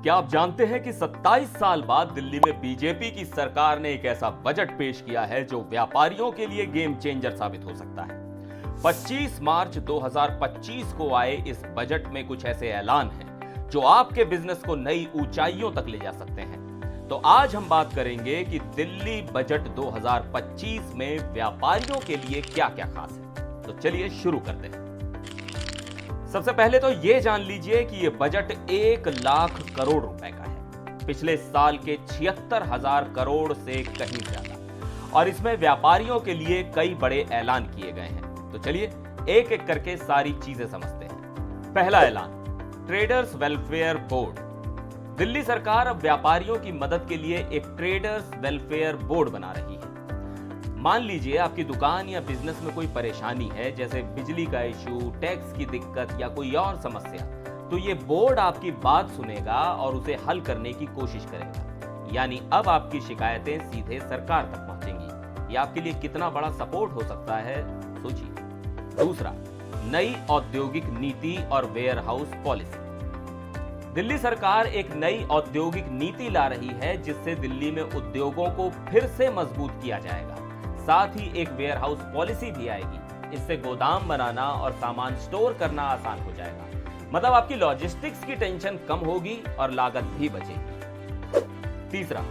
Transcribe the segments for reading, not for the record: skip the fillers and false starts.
क्या आप जानते हैं कि 27 साल बाद दिल्ली में बीजेपी की सरकार ने एक ऐसा बजट पेश किया है जो व्यापारियों के लिए गेम चेंजर साबित हो सकता है। 25 मार्च 2025 को आए इस बजट में कुछ ऐसे ऐलान हैं जो आपके बिजनेस को नई ऊंचाइयों तक ले जा सकते हैं। तो आज हम बात करेंगे कि दिल्ली बजट 2025 में व्यापारियों के लिए क्या क्या खास है। तो चलिए शुरू करते हैं। सबसे पहले तो यह जान लीजिए कि यह बजट 1 लाख करोड़ रुपए का है, पिछले साल के 76,000 करोड़ से कहीं ज्यादा, और इसमें व्यापारियों के लिए कई बड़े ऐलान किए गए हैं। तो चलिए एक एक करके सारी चीजें समझते हैं। पहला ऐलान, ट्रेडर्स वेलफेयर बोर्ड। दिल्ली सरकार अब व्यापारियों की मदद के लिए एक ट्रेडर्स वेलफेयर बोर्ड बना रही है। मान लीजिए आपकी दुकान या बिजनेस में कोई परेशानी है, जैसे बिजली का इशू, टैक्स की दिक्कत या कोई और समस्या, तो ये बोर्ड आपकी बात सुनेगा और उसे हल करने की कोशिश करेगा। यानी अब आपकी शिकायतें सीधे सरकार तक पहुंचेंगी। ये आपके लिए कितना बड़ा सपोर्ट हो सकता है, सोचिए। दूसरा, नई औद्योगिक नीति और वेयर हाउस पॉलिसी। दिल्ली सरकार एक नई औद्योगिक नीति ला रही है जिससे दिल्ली में उद्योगों को फिर से मजबूत किया जाएगा। साथ ही एक वेयर हाउस पॉलिसी भी आएगी। इससे गोदाम बनाना और सामान स्टोर करना आसान हो जाएगा। मतलब आपकी लॉजिस्टिक्स की टेंशन कम होगी और लागत भी बचेगी। तीसरा,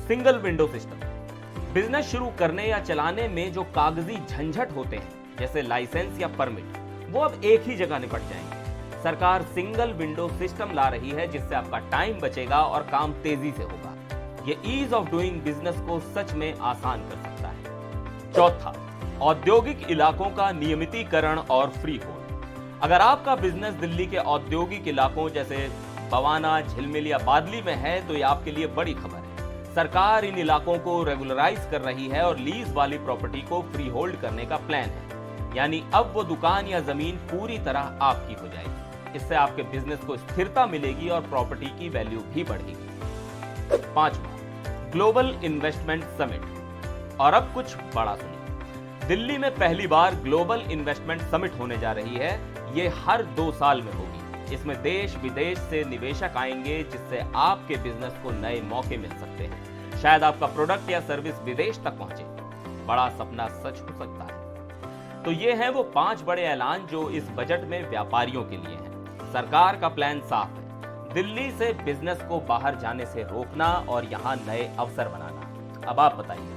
सिंगल विंडो सिस्टम। बिजनेस शुरू करने या चलाने में जो कागजी झंझट होते हैं, जैसे लाइसेंस या परमिट, वो अब एक ही जगह निपट जाएंगे। सरकार सिंगल विंडो सिस्टम ला रही है जिससे आपका टाइम बचेगा और काम तेजी से होगा। ये ईज ऑफ डूइंग बिजनेस को सच में आसान कर सकता है। चौथा, औद्योगिक इलाकों का नियमितीकरण और फ्री होल्ड। अगर आपका बिजनेस दिल्ली के औद्योगिक इलाकों जैसे बवाना, झिलमिल या बादली में है तो यह आपके लिए बड़ी खबर है। सरकार इन इलाकों को रेगुलराइज कर रही है और लीज वाली प्रॉपर्टी को फ्री होल्ड करने का प्लान है। यानी अब वो दुकान या जमीन पूरी तरह आपकी हो जाएगी। इससे आपके बिजनेस को स्थिरता मिलेगी और प्रॉपर्टी की वैल्यू भी बढ़ेगी। पांचवा, ग्लोबल इन्वेस्टमेंट समिट। और अब कुछ बड़ा सुनिए, दिल्ली में पहली बार ग्लोबल इन्वेस्टमेंट समिट होने जा रही है। ये हर 2 साल में होगी। इसमें देश विदेश से निवेशक आएंगे जिससे आपके बिजनेस को नए मौके मिल सकते हैं। शायद आपका प्रोडक्ट या सर्विस विदेश तक पहुंचे। बड़ा सपना सच हो सकता है। तो ये हैं वो 5 बड़े ऐलान जो इस बजट में व्यापारियों के लिए हैं। सरकार का प्लान साफ है, दिल्ली से बिजनेस को बाहर जाने से रोकना और यहां नए अवसर बनाना। अब आप बताइए,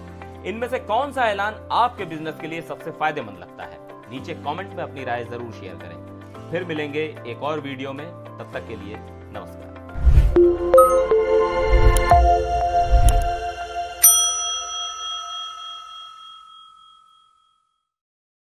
इनमें से कौन सा ऐलान आपके बिजनेस के लिए सबसे फायदेमंद लगता है? नीचे कमेंट में अपनी राय जरूर शेयर करें। फिर मिलेंगे एक और वीडियो में, तब तक के लिए